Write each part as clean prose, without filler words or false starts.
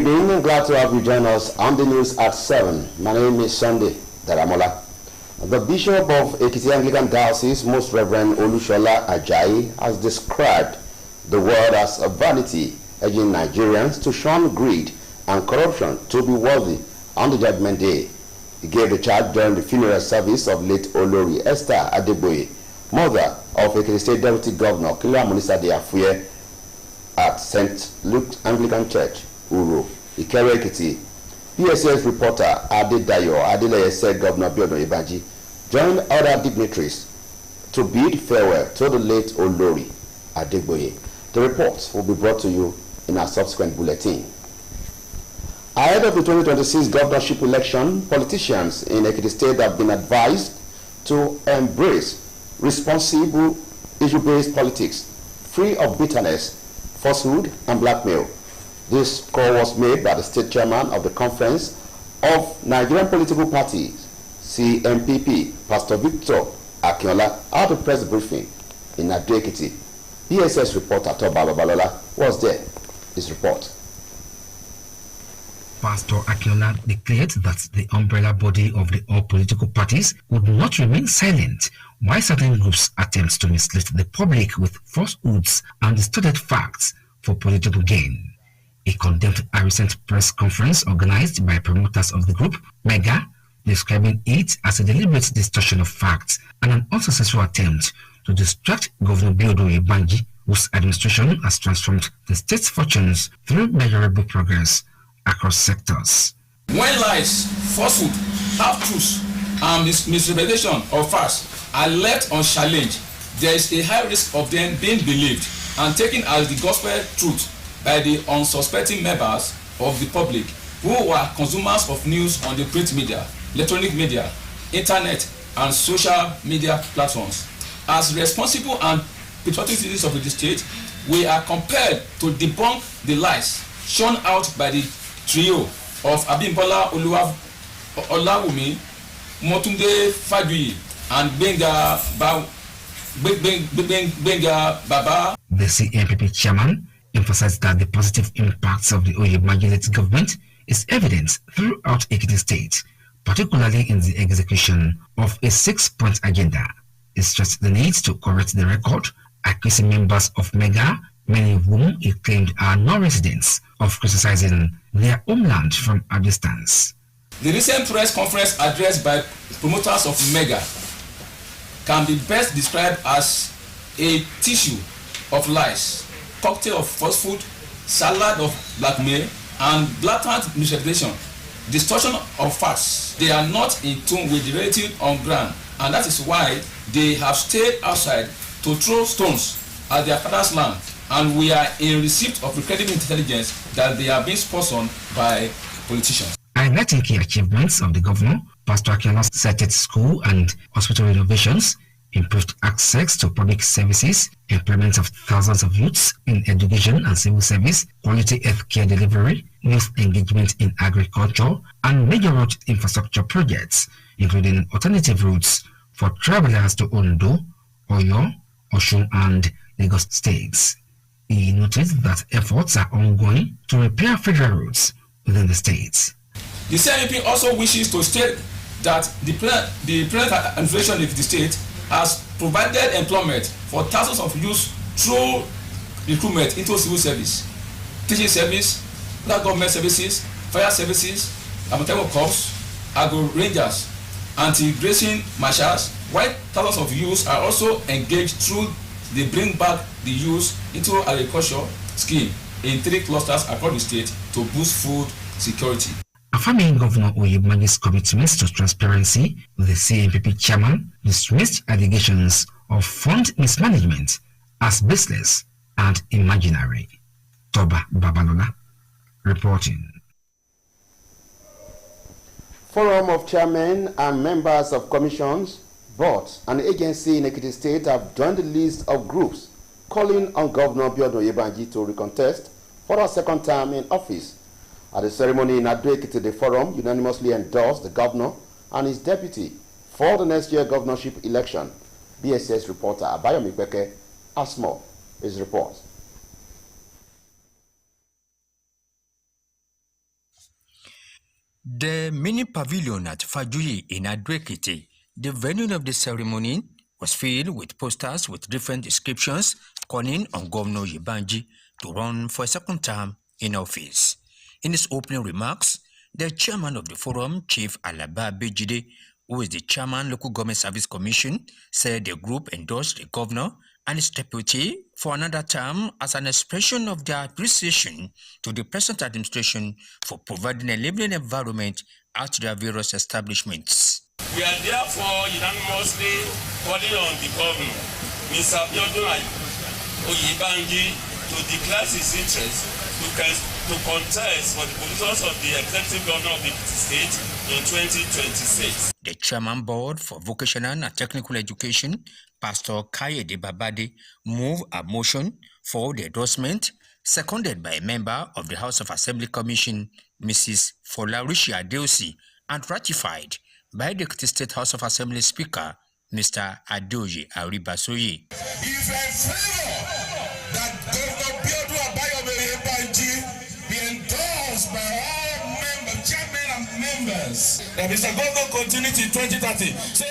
evening, and glad to have you join us on the news at 7. My name is Sunday Daramola. The Bishop of Ektv Anglican Diocese, Most Reverend Olushola Ajayi, has described the world as a vanity, urging Nigerians to shun greed and corruption to be worthy on the Judgment Day. He gave the charge during the funeral service of late Olori Esther Adeboye, mother of Ektv State Deputy Governor Kila Munisa Diafuye, at St. Luke's Anglican Church, Uro, Ikere Ekiti. PSS reporter Adedayo Adeleye said Governor Biodo Ibaji joined other dignitaries to bid farewell to the late Olori Adeboye. The report will be brought to you in our subsequent bulletin. Ahead of the 2026 governorship election, politicians in Ekiti State have been advised to embrace responsible issue-based politics, free of bitterness, falsehood, and blackmail. This call was made by the state chairman of the Conference of Nigerian Political Parties, CNPP, Pastor Victor Akinola, at the press briefing in Ado-Ekiti. PSS reporter Toba Babalola was there. His report. Pastor Akinola declared that the umbrella body of the all political parties would not remain silent while certain groups attempt to mislead the public with falsehoods and distorted facts for political gain. He condemned a recent press conference organized by promoters of the group, Mega, describing it as a deliberate distortion of facts and an unsuccessful attempt to distract Governor Biodo Ibanji, whose administration has transformed the state's fortunes through measurable progress across sectors. When lies, falsehood, half-truths, and misrepresentation of facts are left unchallenged, there is a high risk of them being believed and taken as the gospel truth by the unsuspecting members of the public who are consumers of news on the print media, electronic media, internet, and social media platforms. As responsible and patriotic citizens of the state, we are compelled to debunk the lies shown out by the trio of Abimbola Olawumi, Motunde Faduyi, and Benga Baba. The CNPP chairman emphasized that the positive impacts of the Oyebanji government is evident throughout Ekiti State, particularly in the execution of a 6-point agenda. He stressed the need to correct the record, accusing members of Mega, many of whom he claimed are non-residents, of criticizing their homeland from a distance. The recent press conference addressed by promoters of Mega can be best described as a tissue of lies, cocktail of falsehood, salad of blackmail, and blatant misrepresentation, distortion of facts. They are not in tune with the reality on ground, and that is why they have stayed outside to throw stones at their father's land, and we are in receipt of incredible intelligence that they are being sponsored by politicians. Highlighting key achievements of the governor, Pastor Akinola cited school and hospital renovations, improved access to public services, employment of thousands of youths in education and civil service, quality health care delivery, youth engagement in agriculture, and major road infrastructure projects, including alternative routes for travelers to Ondo, Oyo, Osun, and Lagos states. He noted that efforts are ongoing to repair federal roads within the states. The CNP also wishes to state that the present administration of the state has provided employment for thousands of youths through recruitment into civil service, teaching service, local government services, fire services, Amontego Corps, Agro Rangers, anti-grazing marshals, while thousands of youths are also engaged through the Bring Back the Youth into Agriculture scheme in 3 clusters across the state to boost food security. Affirming Governor Oyebanji's commitments to transparency, the CNPP chairman dismissed allegations of fund mismanagement as baseless and imaginary. Toba Babalola reporting. Forum of chairmen and members of commissions, boards, and agency in Ekiti State have joined the list of groups calling on Governor Biodo Oyebanji to recontest for a second term in office. At the ceremony in Ado-Ekiti, the forum unanimously endorsed the governor and his deputy for the next year governorship election. BSS reporter Abayomi Beke has more. His report. The mini pavilion at Fajuyi in Ado-Ekiti, the venue of the ceremony, was filled with posters with different descriptions calling on Governor Yebanji to run for a second term in office. In his opening remarks, the chairman of the forum, Chief Alaba Bejide, who is the chairman Local Government Service Commission, said the group endorsed the governor and his deputy for another term as an expression of their appreciation to the present administration for providing a living environment at their various establishments. We are therefore unanimously calling on the governor, Mr. Abiodun Oyebanji, to declare his interest to contest for the positions of the executive governor of the state in 2026. The chairman board for vocational and technical education, Pastor Kayede Babade, moved a motion for the endorsement, seconded by a member of the House of Assembly Commission, Mrs. Folarishi Adeosi, and ratified by the State House of Assembly Speaker, Mr. Adoye Aribasoye. If a favor that Governor Abiodun Oyebanji be endorsed by all members, chairmen and members, that Mr. Governor continue to 2030. Say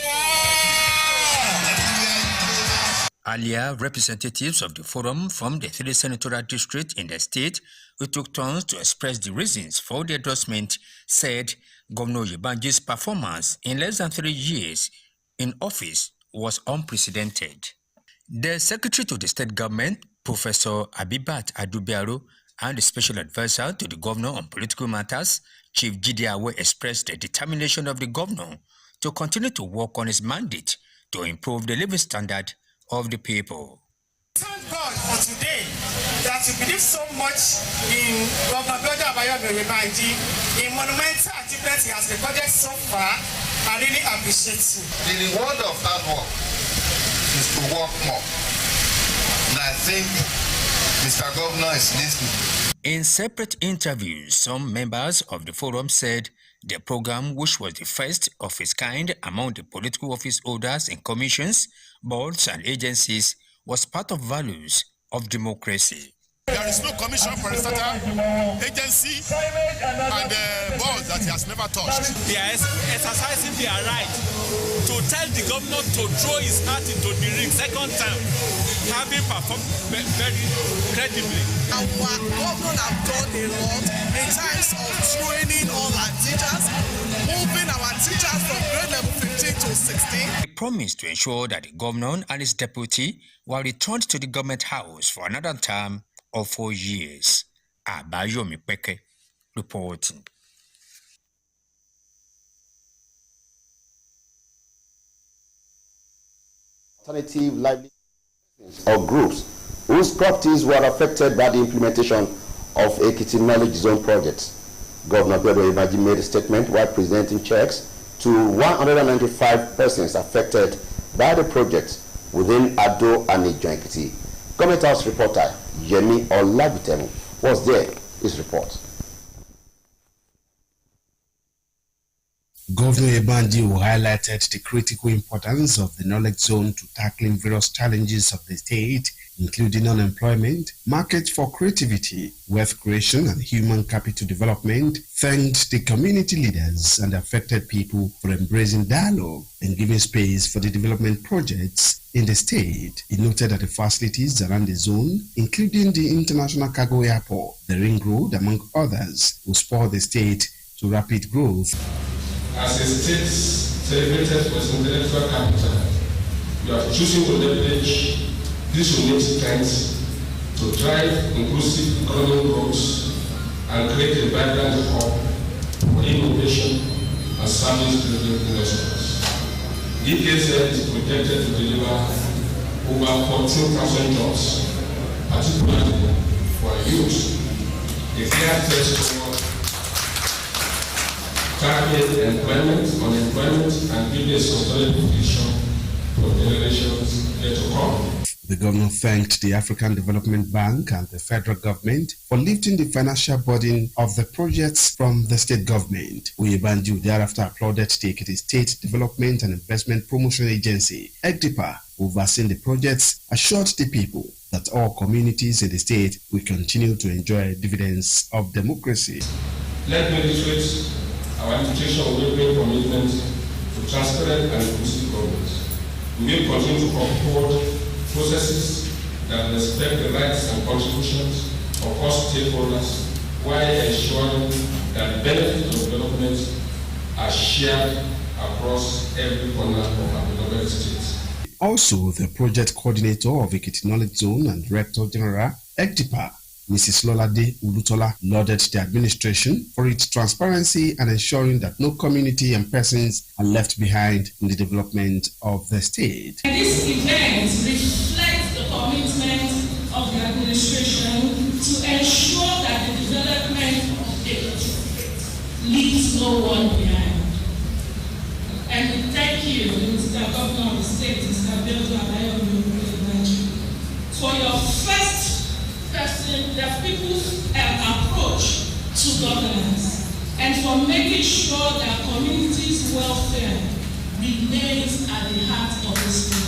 Earlier, representatives of the forum from the 3 senatorial districts in the state who took turns to express the reasons for the endorsement said Governor Yebanji's performance in less than 3 years in office was unprecedented. The Secretary to the State Government, Professor Abibat Adubiaro, and the Special Advisor to the Governor on Political Matters, Chief Gideawe, expressed the determination of the Governor to continue to work on his mandate to improve the living standard of the people. Thank God for today that we believe so much in Governor Abiodun Oyebanji, in monumental achievements he has recorded so far. I really appreciate you. the reward of hard work is to work more. And I think Mr. Governor is listening. In separate interviews, some members of the forum said the program, which was the first of its kind among the political office holders in commissions, boards and agencies, was part of values of democracy. There is no commission for a certain agency and board that he has never touched. They are exercising their right to tell the governor to throw his heart into the ring second time, having performed very credibly. Our governor have done a lot in terms of training all our teachers, moving our teachers from grade level 15 to 16. He promised to ensure that the governor and his deputy were returned to the government house for another term of 4 years. Abayomi Peke reporting. Alternative lively or groups whose properties were affected by the implementation of Ekiti Knowledge Zone projects. Governor Abiodun Oyebanji made a statement while presenting checks to 195 persons affected by the project within Ado and Iroyin Ekiti. Government House reporter Yemi Olabitemu was there. His report. Governor Yebanji highlighted the critical importance of the knowledge zone to tackling various challenges of the state, including unemployment, market for creativity, wealth creation, and human capital development, thanked the community leaders and affected people for embracing dialogue and giving space for the development projects in the state. He noted that the facilities around the zone, including the International Cargo Airport, the Ring Road, among others, will spur the state to rapid growth. As a state celebrated for its intellectual capital, we are choosing to leverage this unique strength to drive inclusive economic growth and create a vibrant hub for innovation and service-driven industries. EKZ is projected to deliver over 14,000 jobs, particularly for youth. A clear test toward target employment, unemployment, and building a sustainable future for generations yet to come. The governor thanked the African Development Bank and the federal government for lifting the financial burden of the projects from the state government. Oyebanji thereafter applauded the Ekiti State Development and Investment Promotion Agency, Ektv, overseeing the projects, assured the people that all communities in the state will continue to enjoy dividends of democracy. Let me reiterate our administration will make commitment to transparent and inclusive government. We will continue to uphold processes that respect the rights and contributions of all stakeholders while ensuring that the benefits of development are shared across every corner of our beloved state. Also, the project coordinator of Ekiti Knowledge Zone and Director General, Ektv, Mrs. Lolade Ulutola, lauded the administration for its transparency and ensuring that no community and persons are left behind in the development of the state. This event reflects the commitment of the administration to ensure that the development of Ekiti leaves no one behind. And we thank you, Mr. Governor of the State, Mr. Iroyin Lekunrere, for your first person, the people's approach to governance, and for making sure that communities' welfare remains at the heart of the state.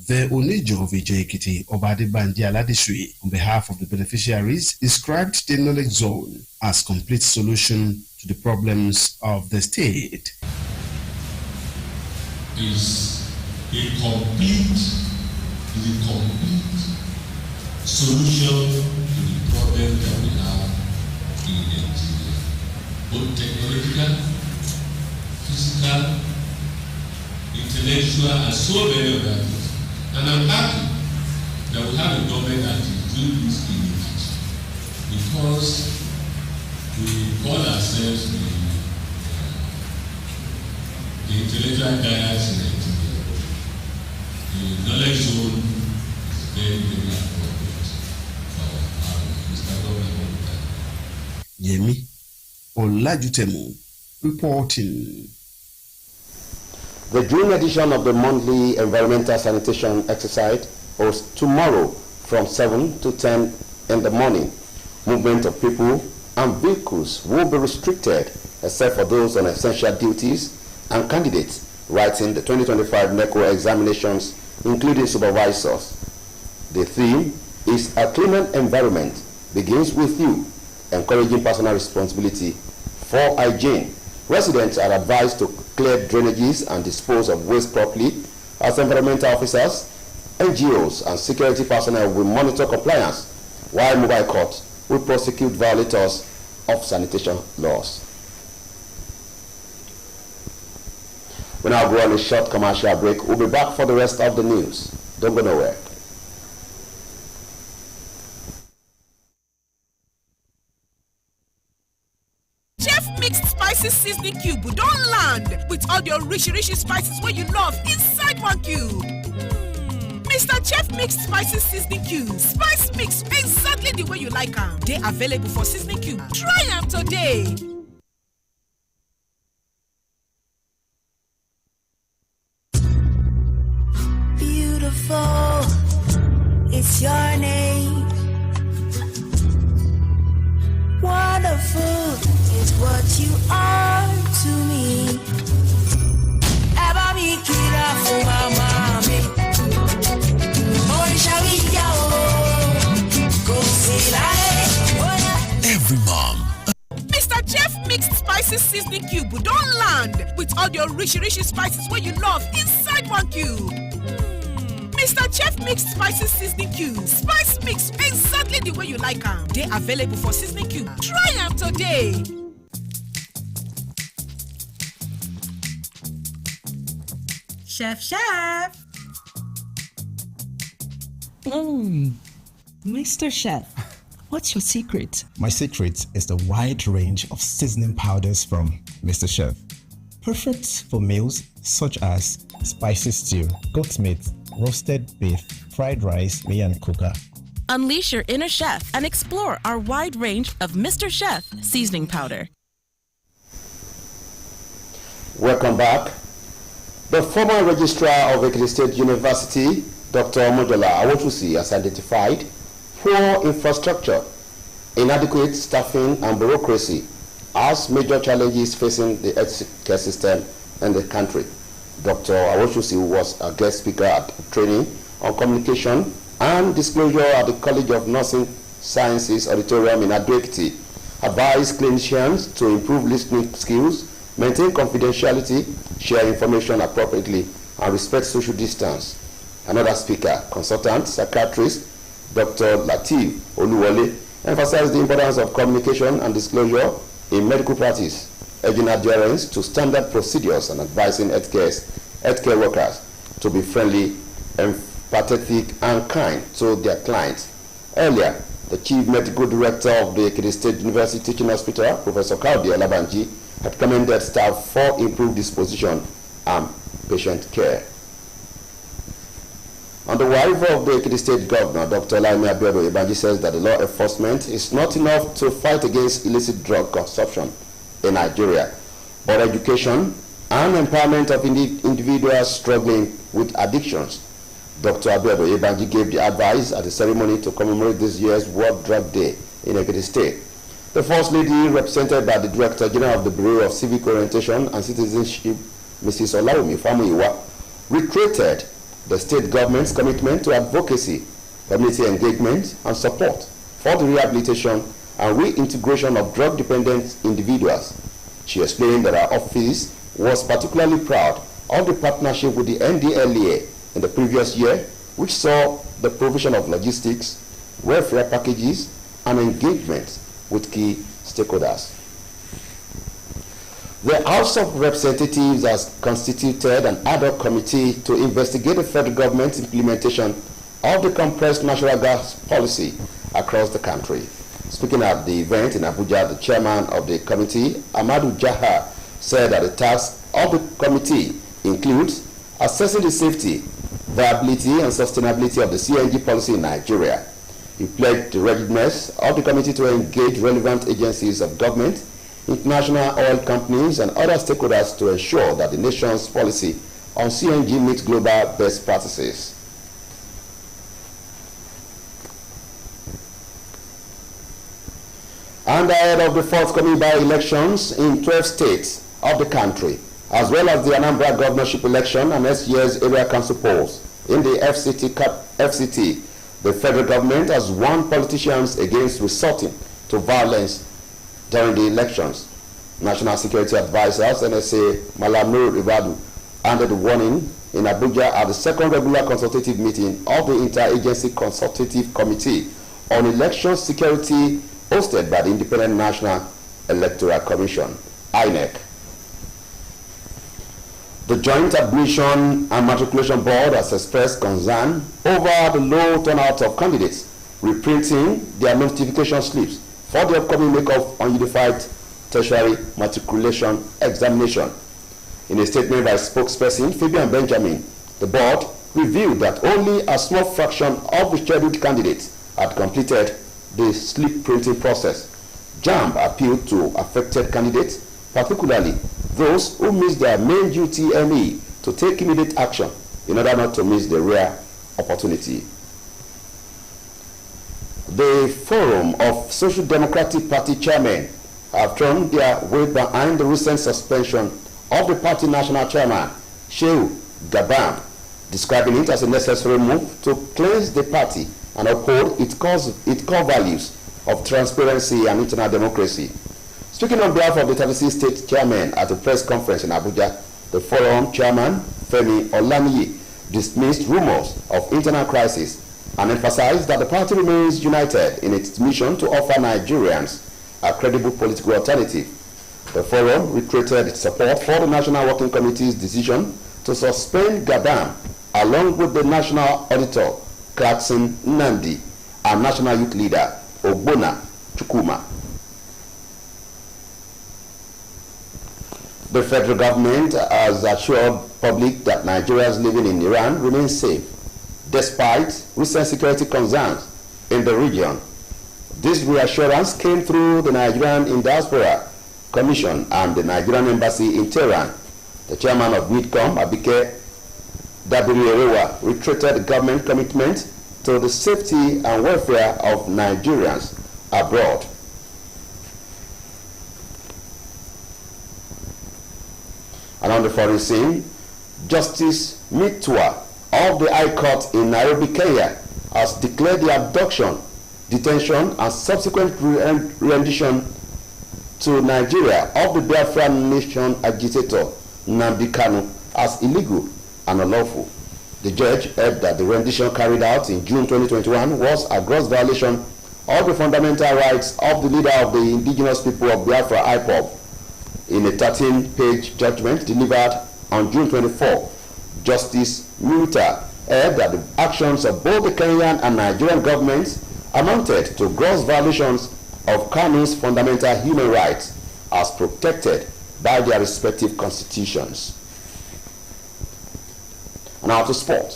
The Onejo of Ekiti, Obade Bandi Aladisui, on behalf of the beneficiaries, described the knowledge zone as complete solution to the problems of the state. Is a complete solution to the problem that we have in Nigeria, both technological, physical, intellectual, and so many other things. And I'm happy that we have a government that is doing this in Egypt, because we call ourselves the intellectual giants in Nigeria. The knowledge zone is very, very important for Mr. Governor. Yemi Olajutemu reporting. The June edition of the monthly environmental sanitation exercise holds tomorrow from 7 to 10 in the morning. Movement of people and vehicles will be restricted except for those on essential duties and candidates writing the 2025 NECO examinations, including supervisors. The theme is A Cleaner Environment Begins With You, encouraging personal responsibility for hygiene. Residents are advised to clear drainages and dispose of waste properly, as environmental officers, NGOs, and security personnel will monitor compliance, while mobile courts will prosecute violators of sanitation laws. We now go on a short commercial break. We'll be back for the rest of the news. Don't go nowhere. Chef Mixed Spices Seasoning Cube don't land with all your rich spices where you love inside one cube. Mr. Chef Mixed Spices Seasoning Cube. Spice mix exactly the way you like them. They available for seasoning cube. Try them today. Beautiful, it's your name. Wonderful is what you are to me. Eba mi kira fún mama mi. Orisha mi ya o, kò sí láyé. Every mom. Mr. Chef Mixed Spices Seasoning Cube don't land with all your rich spices where you love inside one cube. Mr. Chef Mixed Spices Seasoning Cube. Spice mix exactly the way you like them. They available for seasoning cube. Try them today. Chef. Mr. Chef, what's your secret? My secret is the wide range of seasoning powders from Mr. Chef. Perfect for meals such as spicy stew, goat meat, roasted beef, fried rice, and coca. Unleash your inner chef and explore our wide range of Mr. Chef seasoning powder. Welcome back. The former registrar of Ekiti State University, Dr. Mojola Awotusi, has identified poor infrastructure, inadequate staffing, and bureaucracy as major challenges facing the healthcare system in the country. Dr. Awotusi was a guest speaker at training on communication and disclosure at the College of Nursing Sciences Auditorium in Ekiti. advised clinicians to improve listening skills, maintain confidentiality, share information appropriately, and respect social distance. Another speaker, consultant psychiatrist Dr. Lateef Oluwole, emphasized the importance of communication and disclosure in medical practice, urging adherence to standard procedures and advising healthcare workers to be friendly, empathetic, and kind to their clients. Earlier, the Chief Medical Director of the Ektv State University Teaching Hospital, Professor Kaudi Olabanji, had commended staff for improved disposition and patient care. On the wife of the Ektv State Governor, Dr. Iroyin Lekunrere, says that the law enforcement is not enough to fight against illicit drug consumption in Nigeria, but education and empowerment of individuals struggling with addictions. Dr. Lekunrere gave the advice at the ceremony to commemorate this year's World Drug Day in Ektv State. The First Lady, represented by the Director General of the Bureau of Civic Orientation and Citizenship, Mrs. Olawumi Famuyiwa, reiterated the state government's commitment to advocacy, community engagement, and support for the rehabilitation and reintegration of drug-dependent individuals. She explained that her office was particularly proud of the partnership with the NDLEA in the previous year, which saw the provision of logistics, welfare packages, and engagement with key stakeholders. The House of Representatives has constituted an ad hoc committee to investigate the federal government's implementation of the compressed natural gas policy across the country. Speaking at the event in Abuja, the chairman of the committee, Amadu Jahar, said that the task of the committee includes assessing the safety, viability, and sustainability of the CNG policy in Nigeria. He pledged the readiness of the committee to engage relevant agencies of government, international oil companies, and other stakeholders to ensure that the nation's policy on CNG meets global best practices. And ahead of the forthcoming by-elections in 12 states of the country, as well as the Anambra governorship election and next year's area council polls in the FCT, the federal government has warned politicians against resorting to violence during the elections. National Security Advisors NSA Malamur Ribadu ended the warning in Abuja at the second regular consultative meeting of the Interagency Consultative Committee on Election Security hosted by the Independent National Electoral Commission, INEC. The Joint Admission and Matriculation Board has expressed concern over the low turnout of candidates reprinting their notification slips for the upcoming makeup on Unified Tertiary Matriculation Examination. In a statement by spokesperson Fabian Benjamin, the board revealed that only a small fraction of the scheduled candidates had completed the slip printing process. JAMB appealed to affected candidates, particularly those who missed their main UTME, to take immediate action in order not to miss the rare opportunity. The Forum of Social Democratic Party chairmen have thrown their weight behind the recent suspension of the party national chairman, Shehu Gabam, describing it as a necessary move to cleanse the party and uphold its core values of transparency and internal democracy. Speaking on behalf of the 36 state chairmen at a press conference in Abuja, the forum chairman, Femi Olaniyi, dismissed rumors of internal crisis and emphasized that the party remains united in its mission to offer Nigerians a credible political alternative. The forum reiterated its support for the National Working Committee's decision to suspend Gabam, along with the National Auditor, Clarkson Nnamdi, and National Youth Leader, Ogbonna Chukwuma. The federal government has assured public that Nigerians living in Iran remain safe, despite recent security concerns in the region. This reassurance came through the Nigerian in Diaspora Commission and the Nigerian Embassy in Tehran. The chairman of NIDCOM, Abike Dabiri-Erewa, reiterated the government commitment to the safety and welfare of Nigerians abroad. And on the foreign scene, Justice Mitua of the High Court in Nairobi, Kenya, has declared the abduction, detention, and subsequent rendition to Nigeria of the Biafran Nation agitator Nnamdi Kanu as illegal and unlawful. The judge held that the rendition carried out in June 2021 was a gross violation of the fundamental rights of the leader of the indigenous people of Biafra, IPOB. In a 13-page judgment delivered on June 24, Justice Murita held that the actions of both the Kenyan and Nigerian governments amounted to gross violations of Kanu's fundamental human rights as protected by their respective constitutions. Now to sport.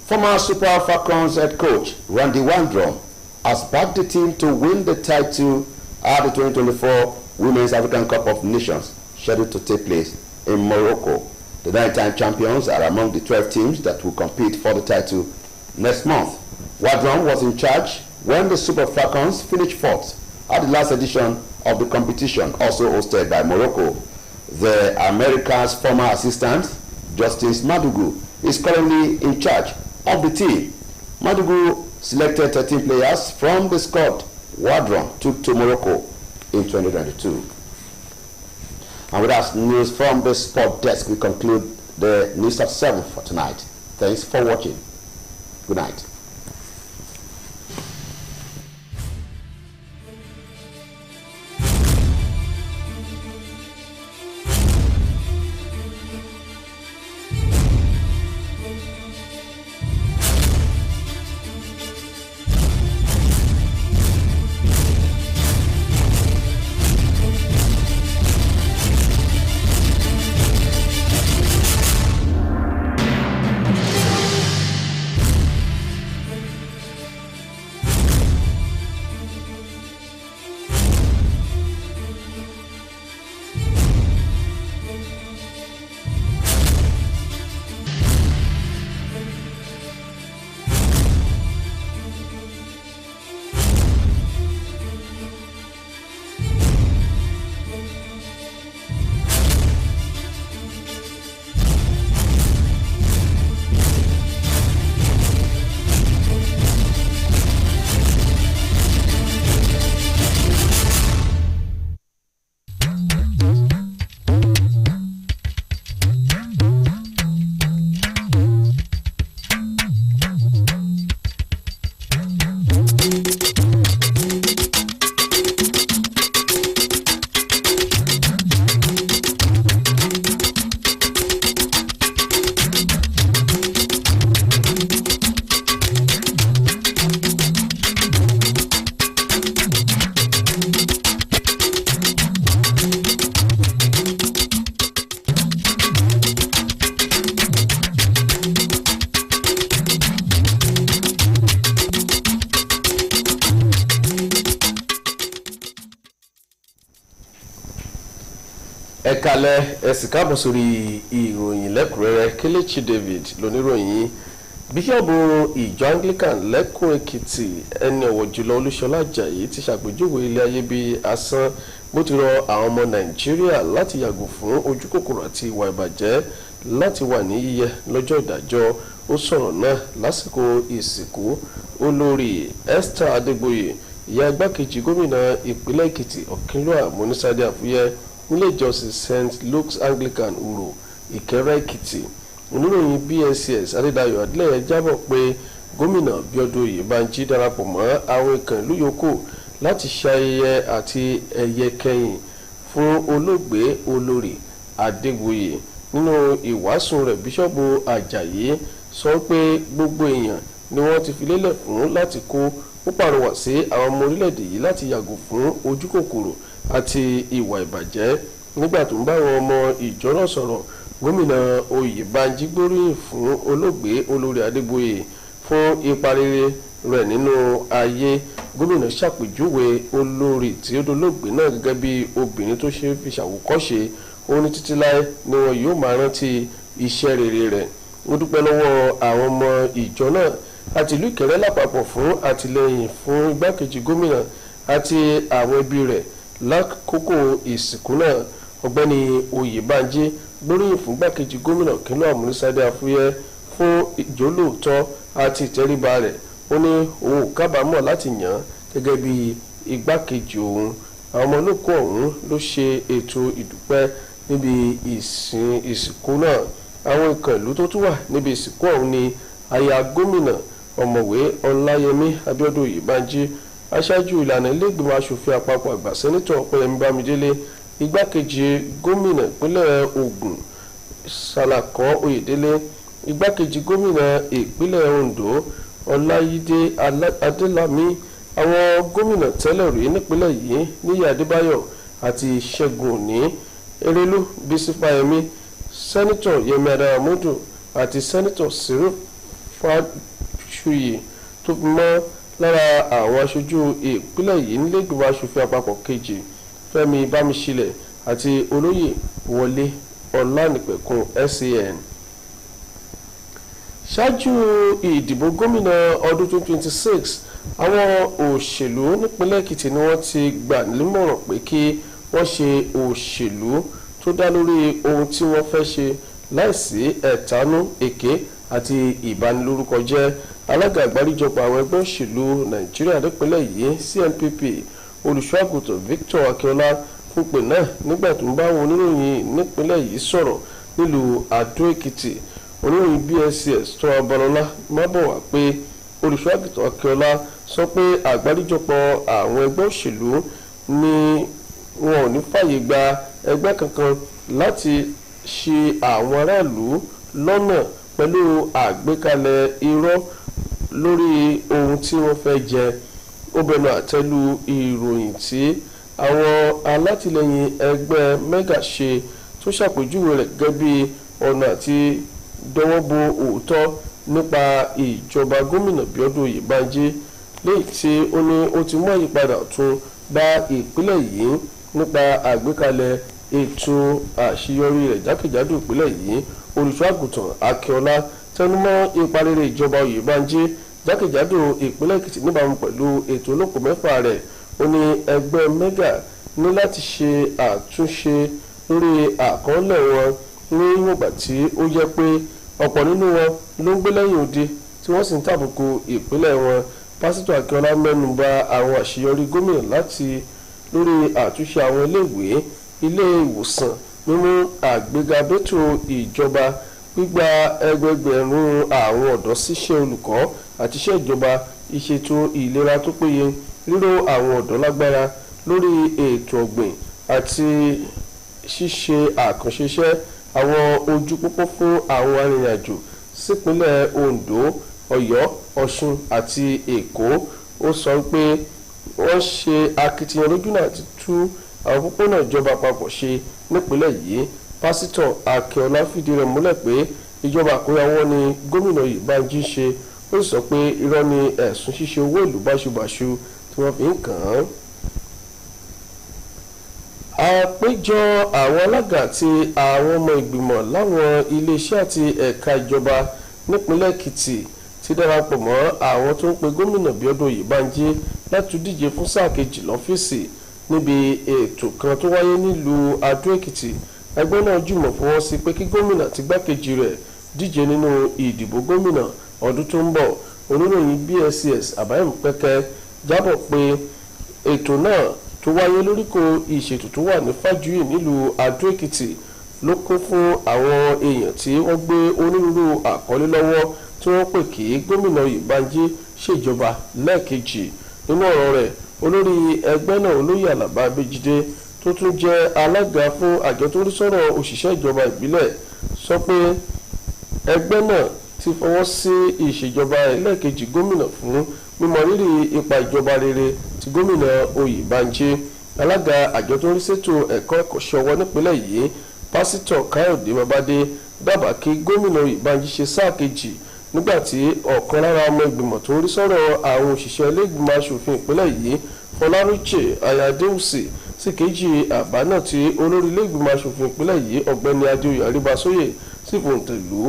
Former Super Falcons head coach Randy Wandrom has backed the team to win the title at the 2024 Women's African Cup of Nations, scheduled to take place in Morocco. The 9-time champions are among the 12 teams that will compete for the title next month. Wandrom was in charge when the Super Falcons finished fourth at the last edition of the competition, also hosted by Morocco. The America's former assistant, Justice Madugu, is currently in charge of the team. Madugu selected 13 players from the squad Wandrom took to Morocco in 2022. And with that news from the sport desk, we conclude the news at 7 for tonight. Thanks for watching. Good night. Ẹ̀kalẹ̀ ẹ̀sìn káàbọ̀ sórí ìròyìn lẹ́kùnrẹ́rẹ́. Kelechi David lóníròyìn. Bíṣọ́ọ̀bù ìjọ Anglican lẹ́kùn Èkìtì ẹni ọ̀wọ̀ jùlọ Olúṣọlá Àjàyí ti ṣàpèjúwe ilé ayé bíi asán bó ti rọ àwọn ọmọ Nàìjíríà láti yàgò fún ojúkòkòrò àti ìwà ìbàjẹ́ láti wà ní yíyẹ lọ́jọ́ ìdájọ́. Ó sọ̀rọ̀ náà lásìkò ìsìnkú olórí Esther Adégbòye, ìyá igbákejì gómìnà ìpínlẹ̀ Èkìtì Ọ̀kínlúà Mọ́nísádé Àfúyẹ́ nílé ìjọsìn St. Luke's Anglican Uro Ìkẹrẹ Èkìtì. Oníròyìn BSCS Adédayọ̀ Adélẹ́yẹ jábọ̀ pé gómìnà Bíọ́dún Oyèbánjí darapọ̀ mọ́ àwọn ìkàn ìlú yòókù láti ṣayẹyẹ àti ẹ̀yẹ kẹyìn fún olóògbé olórí Adégbòye. Nínú ìwàásù rẹ̀, Bíṣọ́ọ̀bù Àjàyí sọ pé gbogbo èèyàn ni wọ́n ti fi lélẹ̀ fún láti kó. Ó pàrọwà sí àwọn ọmọ orílẹ̀-èdè yìí láti yàgò fún ojúkòkòrò àti ìwà ìbàjẹ́. Nígbà tó ń bá àwọn ọmọ ìjọ náà sọ̀rọ̀, gómìnà Oyèbánjí gbóríyìn fún olóògbé olórí Adégbòye fún ipa rere rẹ̀ nínú ayé. Gómìnà ṣàpèjúwe olórí tí ó dolóògbé náà gẹ́gẹ́ bí obìnrin tó ṣe fi ṣàwòkọ́ṣe. Ó ní títí láé ni wọn yóò máa rántí iṣẹ́ rere rẹ̀. Ó dúpẹ́ lọ́wọ́ àwọn ọmọ ìjọ náà àti ìlú Ìkẹrẹ lápapọ̀ fún àtìlẹ́yìn fún igbákejì gómìnà àti àwọn ẹbí rẹ̀ lákòókò ìsìnkú náà. Ọ̀gbẹ́ni Oyèbánjí gbóríyìn fún igbákejì gómìnà Ọ̀kínlúà Mọ́nísádé Àfúyẹ́ fún ìjólóòtọ́ àti ìtẹríba rẹ̀. Ó ní òun ò kábàámọ̀ láti yàn án gẹ́gẹ́ bí igbákejì òun àwọn ọmọ olóòkú ọ̀hún ló ṣe ètò ìdúpẹ́ níbi ìsìnkú náà. àwọn ikọ̀ ìlú tó tún wà níbi ìsìnkú ọ̀hún ni aya gómìnà ọ̀mọ̀wé ọláyẹmí abíọ́dún oyèbánjí, aṣáájú ìlànà ilé-ìgbìmọ̀ asòfin àpapọ̀ àgbà sẹ́nitọ̀ ọpẹ́yẹmí bámidélé, igbákejì gómìnà ìpínlẹ̀ ògùn sàlàkọ́ oyèdélé, igbákejì gómìnà ìpínlẹ̀ oǹdó ọláyídé adélàmí, àwọn gómìnà tẹ́lẹ̀ rí nípínlẹ̀ yìí níyì adébáyọ̀ àti ṣẹ́gun òní, erelú bísí fáyemí, sẹ́nitọ̀ yẹmí adaramodu àti sẹ́nitọ̀ sírù fàṣùyì tó fi mọ́ lára àwọn aṣojú ìpínlẹ̀ yìí nílé ìgbìmọ̀ asòfin àpapọ̀ kejì fẹ́mi bámiṣílẹ̀ àti olóyè wọlé ọlánìpẹ̀kun SAN. ṣáájú ìdìbò gómìnà ọdún 2026 àwọn òṣèlú nípínlẹ̀ èkìtì ni wọ́n ti gbà nímọ̀ràn pé kí wọ́n ṣe òṣèlú tó dá lórí ohun tí wọ́n fẹ́ ṣe láìsí ẹ̀tanú èké àti ìbanilórúkọ jẹ́. alága àgbáríjọpọ̀ àwọn ẹgbẹ́ òṣèlú nàìjíríà nípínlẹ̀ yìí CNPP olùṣọ́àgùntàn Victor Akínọlá fúnpẹ̀ náà nígbà tó ń bá àwọn oníròyìn nípínlẹ̀ yìí sọ̀rọ̀ nílùú Adó Èkìtì. oníròyìn BSCS tó Abọ́lọ́lá mábọ̀wá pé olùṣọ́àgùntàn Akínọlá sọ pé àgbáríjọpọ̀ àwọn ẹgbẹ́ òṣèlú ni wọn ò ní fàyè gba ẹgbẹ́ kankan láti ṣì àwọn aráàlú lọ́nà pẹ̀lú àgbékalẹ̀ irọ́ lórí ohun tí wọ́n fẹ́ jẹ. ó bẹnu àtẹ́lu ìròyìn tí àwọn alátìlẹyìn ẹgbẹ́ mega ṣe tó ṣàpèjúwe rẹ̀ gẹ́gẹ́ bí ọ̀nà àti dọwọ́bo òótọ́ nípa ìjọba gómìnà Bíọ́dún Oyèbánjí, léyìí tí ó ní ó ti mú àyípadà ọ̀tun bá ìpínlẹ̀ yìí nípa àgbékalẹ̀ ètò àṣeyọrí rẹ̀ jákèjádò ìpínlẹ̀ yìí. olùṣọ́àgùntàn Akínọlá tẹnumọ́ ipa rere ìjọba Oyèbánjí jákèjádò ìpínlẹ̀ Èkìtì níbàámu pẹ̀lú ètò olóko mẹ́fà rẹ̀. ó ní ẹgbẹ́ mega ní láti ṣe àtúnṣe lórí àkọọ́lẹ̀ wọn ní ìwọ̀ngbà tí ó yẹ pé ọ̀pọ̀ nínú wọn ló ń gbé lẹ́yìn odi tí wọ́n sì ń tàbùkù ìpínlẹ̀ wọn. pásítọ̀ Akínọlá mẹ́nu bà àwọn àṣeyọrí gómìnà láti lórí àtúnṣe àwọn iléèwé, ilé ìwòsàn, mímú àgbéga bẹ́tò ìjọba, gbígba ẹgbẹgbẹ̀rún àwọn ọ̀dọ́ síṣẹ́ olùkọ́ àti iṣẹ́ ìjọba, ìṣètò ìlera tó péye, ríró àwọn ọ̀dọ́ lágbára lórí ètò ọ̀gbìn àti ṣíṣe àkànṣe iṣẹ́ àwọn ojú pópó fún àwọn arìnrìn-àjò sípínlẹ̀ Oǹdó, Ọ̀yọ́, Ọ̀ṣun àti Èkó. ó sọ pé wọ́n ṣe akitiyan lójúnà àti tú àwọn pópónà ìjọba àpapọ̀ ṣe nípínlẹ̀ yìí. pásítọ̀ Akínọlá fìdí rẹ̀ múlẹ̀ pé ìjọba àkóyawọ́ ni gómìnà Oyèbánjí ṣe. ó sọ pé irọ́ ni ẹ̀sùn ṣíṣe owó ìlú báṣubàṣu tí wọ́n fi ń kàn án. àpéjọ àwọn alága àti àwọn ọmọ ìgbìmọ̀ láwọn iléeṣẹ́ àti ẹ̀ka ìjọba nípínlẹ̀ Èkìtì ti darapọ̀ mọ́ àwọn tó ń pe gómìnà Bíọ́dún Oyèbánjí láti díje fún sáà kejì lọ́fíìsì níbi ètò kan tó wáyé nílùú Adó Èkìtì. ẹgbẹ́ náà jùmọ̀ fọwọ́ sí pé kí gómìnà àti igbákejì rẹ̀ díje nínú ìdìbò gómìnà ọdún tó ń bọ̀. oníròyìn BSCS àbáyọ̀mí pẹ́kẹ́ jábọ̀ pé ètò náà tó wáyé lóríkò ìṣètò tó wà ní Fájuyì nílùú Adó Èkìtì ló kún fún àwọn èèyàn tí wọ́n gbé onírúurú àkọlé lọ́wọ́ tí wọ́n pè kí gómìnà Oyèbánjí ṣèjọba lẹ́ẹ̀kejì. nínú ọ̀rọ̀ rẹ̀ olórí ẹgbẹ́ náà olóyè Àlàbá Abéjídé tó tún jẹ́ alága fún àjọ tó rí sọ̀rọ̀ òṣìṣẹ́ ìjọba ìbílẹ̀ sọ pé ẹgbẹ́ náà ti fọwọ́ sí ìṣèjọba ẹlẹ́ẹ̀kejì gómìnà fún mímọ rírì ipa ìjọba rere ti gómìnà Oyèbánjí. alága àjọ tó rí ṣètò ẹ̀kọ́ ẹ̀kọ́ṣẹ́ ọwọ́ nípínlẹ̀ yìí pásítọ̀ Káyọ̀dé Babádé dábàá kí gómìnà Oyèbánjí ṣe sáà kejì nígbàtí ọ̀kan lára ọmọ ìgbìmọ̀ tó ń rí sọ̀rọ̀ àwọn òṣìṣẹ́ ilé-ìgbìmọ̀ asòfin ìpínlẹ̀ yìí Fọlárúnṣe Ayádéwùsì sì kejì àbá náà tí olórí ilé-ìgbìmọ̀ asòfin ìpínlẹ̀ yìí ọ̀gbẹ́ni Adéoyè Àríbásóyè sì fòǹtẹ̀lù.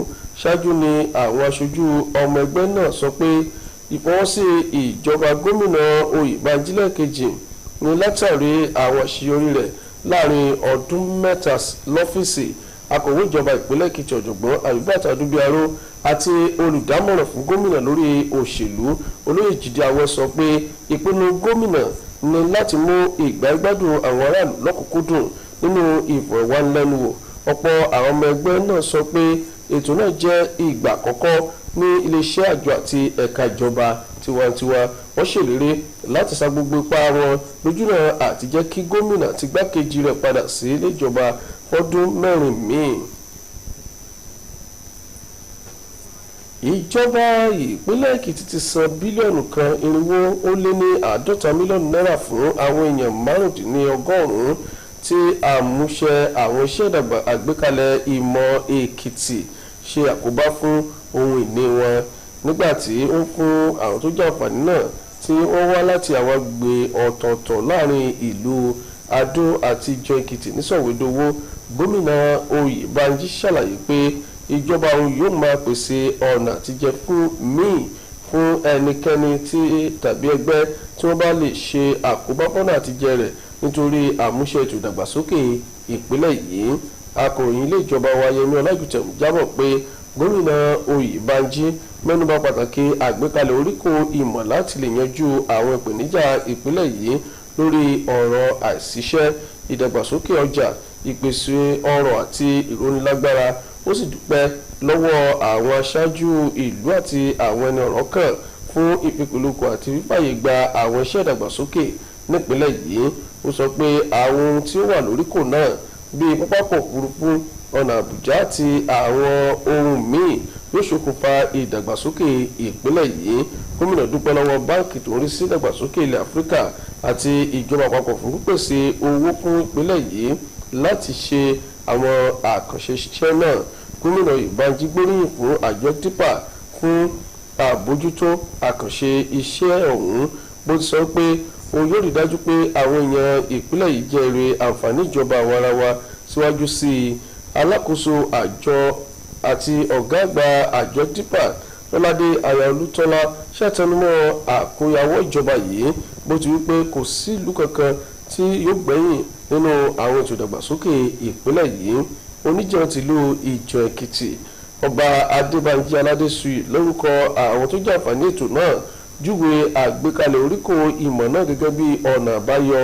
ṣáájú ni àwọn aṣojú ọmọ ẹgbẹ́ náà sọ pé ìfọwọ́sí ìjọba gómìnà Oyèbánjí lẹ́ẹ̀kejì ní látàrí àwọn àṣeyọrí rẹ̀ láàrin ọdún mẹ́ta lọ́fíìsì. akọ̀wé ìjọba ìpínlẹ̀ Èkìtì ọ̀jọ̀gbọ́n Àyùbá Adúbíaró àti olùdámọ̀ràn fún gómìnà lórí òṣèlú olóyè Jídé Awẹ́ sọ pé ìpinnu gómìnà ní láti mú ìgbàgbádùn àwọn aráàlú lọ́kùnkúndùn nínú ìfọ̀rọ̀wánilẹ́nuwò. Ọ̀pọ̀ àwọn ọmọ ẹgbẹ́ náà sọ pé ètò náà jẹ́ ìgbà àkọ́kọ́ ní iléeṣẹ́ àjọ àti ẹ̀ka ìjọba tiwantiwa. Wọ́n ṣèlérí láti sa gbogbo ipá wọn lójúnà àti jẹ́ kí gómìnà àti igbákejì rẹ̀ padà sí ilé ìjọba fọ́dún 4 míì. Ìjọba ìpínlẹ̀ Èkìtì ti san bílíọ̀nù kan irinwó ó lé ní 50 mílíọ̀nù náírà fún àwọn èèyàn 150 tí àmúṣe àwọn iṣẹ́ àgbékalẹ̀ ìmọ̀ Èkìtì ṣe àkóbá fún ohun ìní wọn, nígbà tí ó ń fún àwọn tó jẹ àǹfààní náà tí wọ́n wá láti àwọn agbègbè ọ̀tọ̀ọ̀tọ̀ láàrin ìlú Adó àti Ìjọ Èkìtì ní Sọ̀wédowó. Gómìnà Oyèbánjí ṣàlàyé pé ìjọba òun yóò máa pèsè ọ̀nà àtijẹ fún ẹnikẹ́ni tàbí ẹgbẹ́ tí wọ́n bá lè ṣe àkóbá fọ́nà àtijẹ rẹ̀ nítorí àmúṣe ètò ìdàgbàsókè ìpínlẹ̀ yìí. Akọ̀ròyìn ilé ìjọba wa Yẹmí Ọlájùtẹ̀m jábọ̀ pé gómìnà Oyèbánjí mẹ́nubà pàtàkì àgbékalẹ̀ oríkò ìmọ̀ láti lè yanjú àwọn ìpèníjà ìpínlẹ̀ yìí lórí ọ̀rọ̀ àìsíṣẹ́, ìdàgbàsókè ọjà, ìpèsè ọrọ̀ àti ìrónilágbára. Ó sì dúpẹ́ lọ́wọ́ àwọn aṣáájú ìlú àti àwọn ẹni ọ̀rọ̀ kàn fún ìfikùnlukùn àti fífàyè gba àwọn iṣẹ́ ìdàgbàsókè nípínlẹ̀ yìí. Ó sọ pé àwọn ohun tí ó wà lóríkò náà bíi pápákọ̀ òfurufú, ọ̀nà Àbújá àti àwọn ohun míì yóò ṣokùnfà ìdàgbàsókè ìpínlẹ̀ yìí. Gómìnà dúpẹ́ lọ́wọ́ báńkì tó ń rí sí ìdàgbàsókè ilẹ̀ Áfíríkà àti ìjọba àpapọ̀ fún pípèsè owó fún ìpínlẹ̀ yìí láti ṣe àwọn àkànṣe iṣẹ́ náà. Gómìnà Oyèbánjí gbóríyìn fún àjọ TIPA fún àbójútó àkànṣe iṣẹ́ ọ̀hún. Bó ti sọ pé òun yóò rí dájú pé àwọn èèyàn ìpínlẹ̀ yìí jẹ́ èrè àǹfààní ìjọba àwọn ara wa síwájú sí i. Alákòóso àjọ àti ọ̀gá àgbà àjọ TIPA Lọ́ládé Ayọ̀olútọ́lá ṣàtẹnumọ́ àkóyawọ́ ìjọba yìí, bó ti wí pé kò sí ìlú kankan tí yóò gbẹ̀yìn nínú àwọn ètò ìdàgbàsókè ìpínlẹ̀ yìí. Oníjẹun tìlú Ìjọ Èkìtì Ọba Adébánjí Aládésùyì lórúkọ àwọn tó jẹ́ àǹfààní ètò náà júwe àgbékalẹ̀ oríkò ìmọ̀ náà gẹ́gẹ́ bí ọ̀nà àbáyọ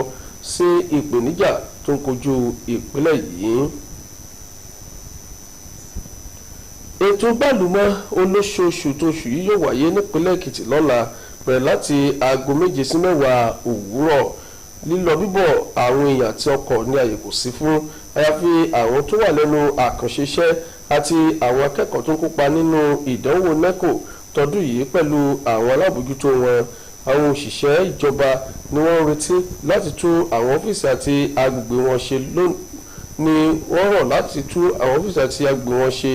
sí ìpèníjà tó ń kojú ìpínlẹ̀ yìí. Ètò gbàlúmọ̀ olóṣooṣù tóṣù yìí yóò wáyé nípínlẹ̀ Èkìtì lọ́la bẹ̀rẹ̀ láti aago 7 sí 10 òwúrọ̀. Lílọ bíbọ̀ àwọn èèyàn àti ọkọ̀ ní àyè kò sí fún àyàfi àwọn tó wà lẹ́nu àkànṣe iṣẹ́ àti àwọn akẹ́kọ̀ọ́ tó ń kópa nínú ìdánwò NECO tọdún yìí pẹ̀lú àwọn alábòójútó wọn. Àwọn òṣìṣẹ́ ìjọba ni wọ́n ń retí láti tú àwọn ọ́fíìsì àti agbègbè wọn ṣe ni wọ́n rọ̀ láti tú àwọn ọ́fíìsì àti agbègbè wọn ṣe.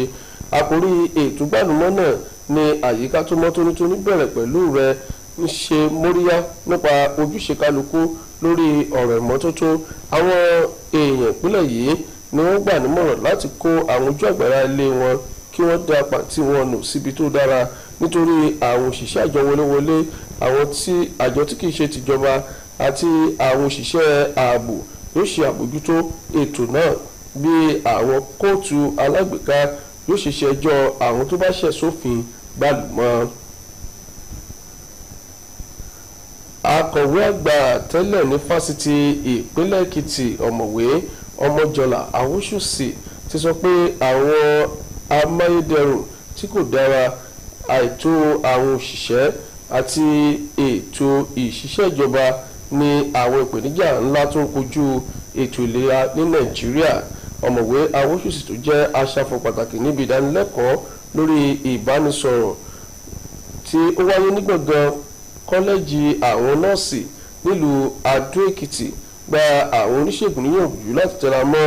Àkòrí ètò gbàlúmọ̀ náà ni àyíká tó mọ́ tónítóní bẹ̀rẹ̀ pẹ̀lú rẹ̀ ń ṣe móríyá nípa ojúṣe kálukú lórí ọ̀rọ̀ ìmọ́tótó. Àwọn èèyàn ìpínlẹ̀ yìí ni wọ́n gbà nímọ̀ràn láti kó àwọn ojú àgbàrá ilé wọn kí wọ́n dá pàǹtí wọn nù síbi tó dára nítorí àwọn òṣìṣẹ́ àjọ wọléwọlé, àwọn tí àjọ tí kìí ṣe tìjọba àti àwọn òṣìṣẹ́ ààbò yóò ṣe àbójútó ètò náà bí àwọn kóòtù alágbèéká yóò ṣe ṣẹjọ́ àwọn tó bá ṣẹ̀ sófin gbàlúmọ̀. Akọ̀wé àgbà tẹ́lẹ̀ ní fásitì ìpínlẹ̀ Èkìtì ọ̀mọ̀wé Ọmọjọlá Awóṣùsì ti sọ pé àwọn amáyédẹrùn tí kò dára, àìtó àwọn òṣìṣẹ́ àti ètò ìṣiṣẹ́ ìjọba ní àwọn ìpèníjà ńlá tó ń kojú ètò ìlera ní Nàìjíríà. Ọ̀mọ̀wé Awóṣùsì tó jẹ́ aṣàfọ̀ pàtàkì níbi ìdánilẹ́kọ̀ọ́ lórí ìbánisọ̀rọ̀ tí ó wáyé ní gbọ̀ngàn kọ́lẹ́jì àwọn nọ́ọ̀sì nílùú Adó Èkìtì gba àwọn oníṣègùn níyànjú láti tẹra mọ́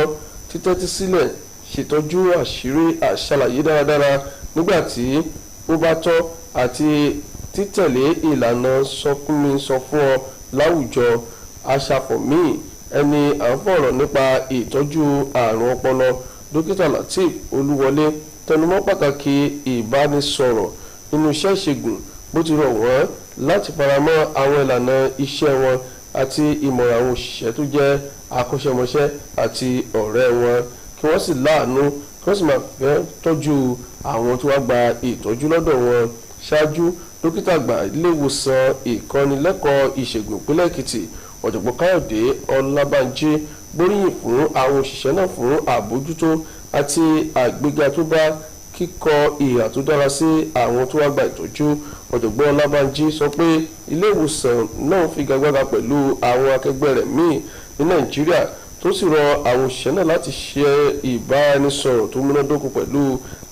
títẹ́tí sílẹ̀, ṣètọ́jú àṣírí àṣàlàyé dáradára nígbà tí ó bá tọ́ àti títẹ̀lé ìlànà sọ fún ọ láwùjọ. Aṣàfọ̀ míì ẹni à ń fọ̀rọ̀ nípa ìtọ́jú àrùn ọpọlọ Dókítà Lateef Olúwọlé tẹnumọ́ pàtàkì ìbánisọ̀rọ̀ nínú iṣẹ́ ìṣègùn, bó ti rọ̀ wọ́n láti faramọ́ àwọn ìlànà iṣẹ́ wọn àti ìmọ̀ràn àwọn òṣìṣẹ́ tó jẹ́ akọ́ṣẹ́mọṣẹ́ àti ọ̀rẹ́ wọn, kí wọ́n sì láàánú kí wọ́n sì máa fẹ́ tọ́jú àwọn tó wá gba ìtọ́jú lọ́dọ̀ wọn. Ṣáájú, dókítà àgbà ilé ìwòsàn ìkọ́nilẹ́kọ̀ọ́ ìṣègùn ìpínlẹ̀ Èkìtì ọ̀jọ̀gbọ́n Káyọ̀dé Ọlábánjí gbóríyìn fún àwọn òṣìṣẹ́ náà fún àbójútó àti àgbéga tó bá kíkọ ìhà tó dára sí àwọn tó wá gba ìtọ́jú. ọ̀jọ̀gbọ́n Ọlábánjí sọ pé ilé ìwòsàn náà figagbága pẹ̀lú àwọn akẹgbẹ́ rẹ̀ míì ní Nàìjíríà tó sì rọ àwọn òṣìṣẹ́ náà láti ṣe ìbáraẹnisọ̀rọ̀ tó múnádóko pẹ̀lú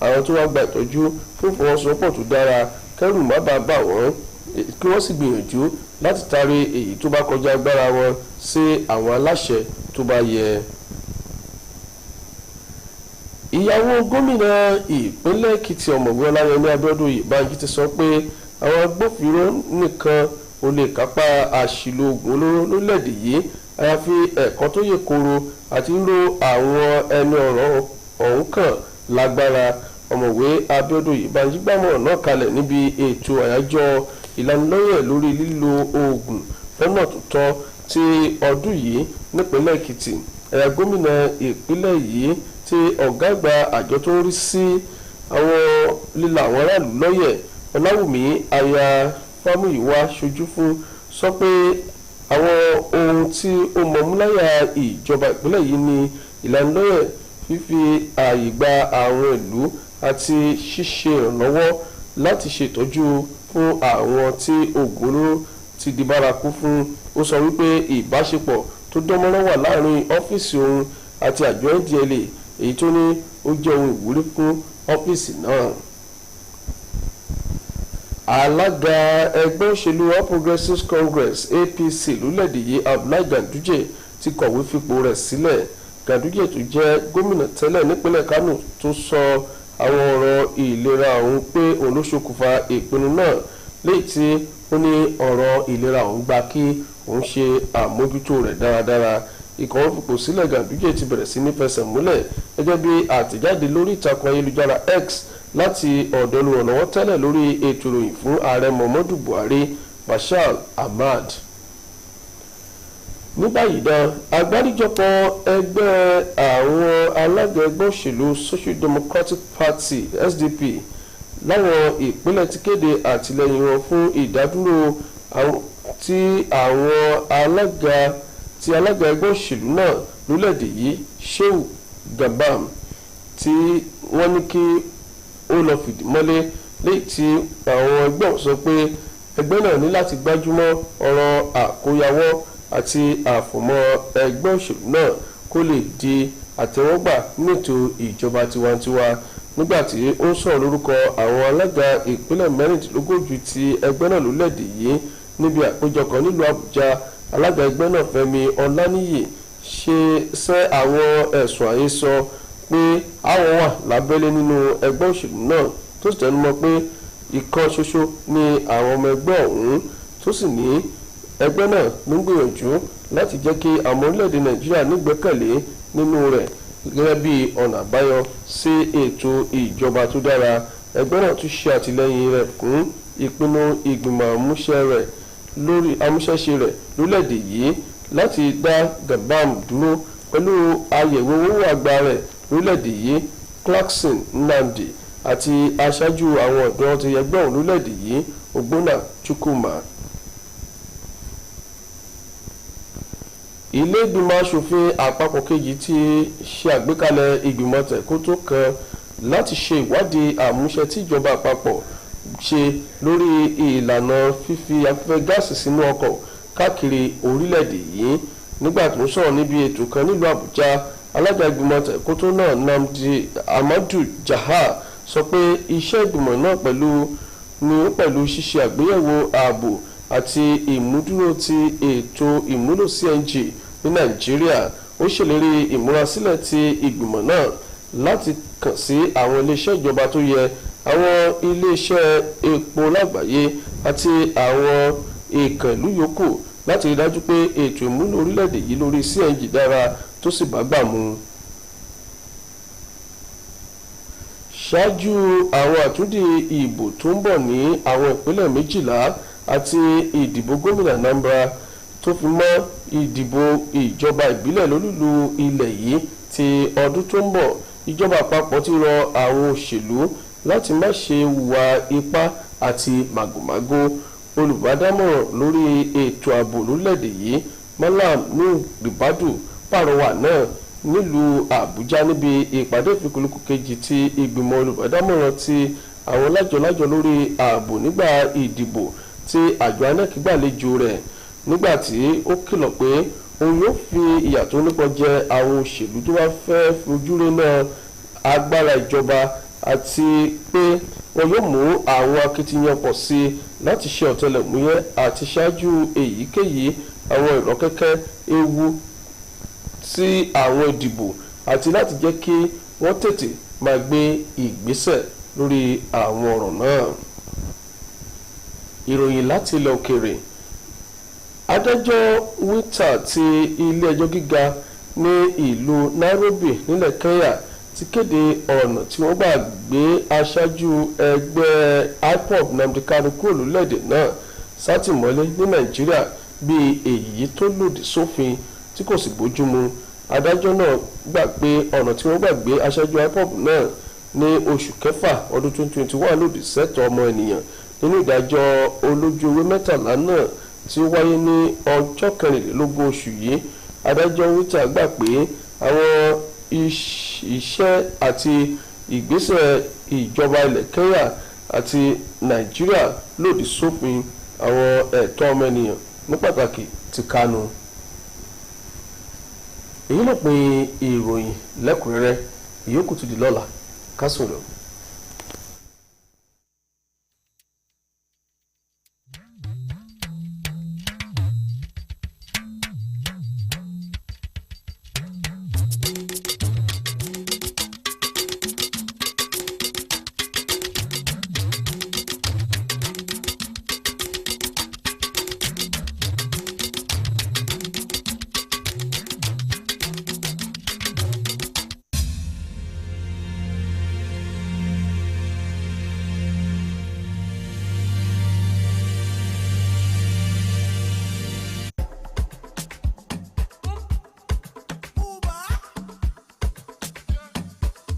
àwọn tó wá gba ìtọ́jú fún ìfọwọ́sowọ́pọ̀ tó dára kẹ́rù má bàa bà wọ́n kí wọ́n sì gbìyànjú láti taari èyí tó bá kọjá agbára wọn sí àwọn aláṣẹ tó bá yẹ. ìyàwó gómìnà ìpínlẹ̀ Èkìtì ọ̀mọ̀wé Ọláyẹmí Abíọ́dún Oyèbánjí ti sọ pé àwọn agbófinró nìkan ò lè kápá àṣìlò oògùn olóró lórílẹ̀‐èdè yìí àyàfi ẹ̀kọ́ tó yè kooro àti ríro àwọn ẹni ọ̀rọ̀ ọ̀hún kàn lágbára. ọ̀mọ̀wé Abíọ́dún Oyèbánjí gbàmọ̀ràn náà kalẹ̀ níbi ètò àyájọ́ ìlanilọ́yẹ̀ lórí lílo oògùn lọ́nà tó tọ́ ti ọdún yìí nípínlẹ̀ Èkìtì. ẹ̀yà gómìnà ìpínlẹ̀ yìí tí ọ̀gá àgbà àjọ tó ń rí sí àwọn líla àwọn aráàlú lọ́yẹ̀ Ọláwùmí aya Fámúyìwá ṣojú fún sọ pé àwọn ohun tí ó mọ̀múláyà ìjọba ìpínlẹ̀ yìí ni ìlanilọ́yẹ̀ fífi ààyè gba àwọn ìlú àti ṣíṣe ìrànlọ́wọ́ láti ṣètọ́jú fún àwọn tí oògùn olóró ti di bárakú fún. ó sọ wípé ìbáṣepọ̀ tó dánmọ́rán wà láàrin ọ́fíìsì òun àti àjọ NDLEA èyí tó ní ó jẹ́ ohun ìwúrí fún ọ́fíìsì náà. alága ẹgbẹ́ òṣèlú All Progressives Congress APC lórílẹ̀‐èdè yìí Abdullahi Ganduje ti kọ̀wé fipò rẹ̀ sílẹ̀. Ganduje tó jẹ́ gómìnà tẹ́lẹ̀ nípínlẹ̀ Kánò tó sọ àwọn ọ̀rọ̀ ìlera ọ̀hún pé òun ló ṣokùnfà ìpinnu náà léyìí tí ó ní ọ̀rọ̀ ìlera ọ̀hún gba kí òun ṣe àmójútó rẹ̀ dáradára. ìkọ̀wé fipò sílẹ̀ Ganduje ti bẹ̀rẹ̀ sí ní fẹsẹ̀ múlẹ̀ gẹ́gẹ́ bí àtẹ̀jáde lórí ìtàkùn ayélujára X láti ọ̀dọ̀ olùrànlọ́wọ́ tẹ́lẹ̀ lórí ètò ìròyìn fún ààrẹ Muhammadu Buhari Bashir Ahmad. ní báyìí náà agbáríjọpọ̀ ẹgbẹ́ àwọn alága ẹgbẹ́ òṣèlú Social Democratic Party SDP láwọn ìpínlẹ̀ ti kéde àtìlẹ́yìn wọn fún ìdádúró tí àwọn alága ẹgbẹ́ òṣèlú náà lórílẹ̀‐èdè yìí Shehu Gabam tí wọ́n ní kí ó lọ fìdí mọ́lé léyìí tí àwọn ẹgbẹ́ wọn sọ pé ẹgbẹ́ náà ní láti gbájúmọ́ ọ̀rọ̀ àkóyawọ́ àti àfọ̀mọ́ ẹgbẹ́ òṣèlú náà kó lè di àtẹ́wọ́gbà nítò ìjọba tiwantiwa. nígbà tí ó ń sọ̀rọ̀ lórúkọ àwọn alága ìpínlẹ̀ mẹ́rìndínlógójì ti ẹgbẹ́ náà lórílẹ̀‐èdè yìí níbi àpéjọ kan nílùú Àbújá, alága ẹgbẹ́ náà Fẹ́mi Ọláníyì ṣe sẹ́ àwọn ẹ̀sùn àhesọ pé àwọn wà lábẹ́lé nínú ẹgbẹ́ òṣèlú náà tó sì tẹnumọ́ pé ìkan ṣoṣo ni àwọn ọmọ ẹgbẹ́ ọ̀hún tó sì ní ẹgbẹ́ náà ló ń gbìyànjú láti jẹ́ kí àwọn orílẹ̀-èdè Nàìjíríà nígbẹ́kẹ̀lé nínú rẹ̀ gẹ́gẹ́ bí ọ̀nà àbáyọ sí ètò ìjọba tó dára. ẹgbẹ́ náà tún ṣe àtìlẹ́yìn rẹ̀ fún ìpinnu ìgbìmọ̀ amúṣẹ́ṣe rẹ̀ lórílẹ̀-èdè yìí láti dá Gabam dúró pẹ̀lú àyẹ̀wò owó àgbà rẹ̀ lórílẹ̀-èdè yìí Clarkson Nnamdi àti aṣáájú àwọn ọ̀dọ́ ti ẹgbẹ́ ọ̀hún lórílẹ̀-èdè yìí Ogbonna Chukwuma. ilé ìgbìmọ̀ asòfin àpapọ̀ kejì ti ṣe àgbékalẹ̀ ìgbìmọ̀ tẹ̀kótó kan láti ṣe ìwádìí àmúṣe tí ìjọba àpapọ̀ ṣe lórí ìlànà fífi afẹ́fẹ́ gáàsì sínú ọkọ̀ káàkiri orílẹ̀-èdè yìí. nígbà tó ń sọ̀rọ̀ níbi ètò kan nílùú Àbújá, alága ìgbìmọ̀ tẹ̀kótó náà Nnamdi Amadu Jahar sọ pé iṣẹ́ ìgbìmọ̀ náà pẹ̀lú ṣíṣe àgbéyẹ̀wò ààbò àti ìmúdúró ti ètò ìmúlò CNG ní Nàìjíríà. ó ṣèlérí ìmúrasílẹ̀ ti ìgbìmọ̀ náà láti kàn sí àwọn iléeṣẹ́ ìjọba tó yẹ, àwọn iléeṣẹ́ epo lágbàáyé àti àwọn ìkànnì yòókù láti rí dájú pé ètò ìmúlò orílẹ̀-èdè yìí lórí CNG dára tó sì bá gbà mu. ṣáájú àwọn àtúndì ìbò tó ń bọ̀ ní àwọn ìpínlẹ̀ 12 àti ìdìbò gómìnà Anambra tó fi mọ́ ìdìbò ìjọba ìbílẹ̀ lólùlù ilẹ̀ yìí ti ọdún tó ń bọ̀, ìjọba àpapọ̀ ti rọ àwọn òṣèlú láti má ṣe hùwà ipá àti màgòmágó. olùbádámọ̀ràn lórí ètò ààbò lórílẹ̀‐èdè yìí Malam Nuhu Ribadu pàrọwà náà nílùú Àbújá níbi ìpàdé ìfikùnlukù kejì ti ìgbìmọ̀ olùbádámọ̀ràn ti àwọn lájọlájọ lórí ààbò nígbà ìdìbò tí àjọ INEC gbàlejò rẹ̀ nígbà tí ó kìlọ̀ pé òun yóò fi ìyà tó nípọn jẹ àwọn òṣèlú tó bá fẹ́ fojú rénà agbára ìjọba àti pé wọn yóò mú àwọn akitiyan pọ̀ sí i láti ṣe ọ̀tẹlẹ̀múyẹ́ àti ṣáájú èyíkéyìí àwọn ìrọ́kẹ́kẹ́ ewu sí àwọn ìdìbò àti láti jẹ́ kí wọ́n tètè máa gbé ìgbésẹ̀ lórí àwọn ọ̀rọ̀ náà. Ìròyìn láti ilẹ̀ òkèèrè. Adájọ́ Wita ti ilé ẹjọ́ gíga ní ìlú Nairobi nílẹ̀ Kenya ti kéde ọ̀nà tí wọ́n gbà gbé aṣáájú ẹgbẹ́ IPOB Nnamdi Kanu kúrò lórílẹ̀‐èdè náà sátìmọ́lé ní Nàìjíríà bíi èyí tó lòdì sófin tí kò sì bójúmu. Adájọ́ náà gbà pé ọ̀nà tí wọ́n gbà gbé aṣáájú IPOB náà ní oṣù kẹfà ọdún 2021 lòdì sẹ́tọ̀ ọmọ ènìyàn nínú ìdájọ́ olójú ewé 13 náà tí ó wáyé ní ọjọ́ 24 oṣù yìí. Adájọ́ Wita gbà pé àwọn iṣẹ́ àti ìgbésẹ̀ ìjọba ilẹ̀ Kenya àti Nàìjíríà lòdì sófin àwọn ẹ̀tọ́ ọmọ ènìyàn ní pàtàkì ti Kanu. Èyí ló pin ìròyìn lẹ́kùnrẹ́rẹ́ ìyókù tó di lọ́la kásùn lọ.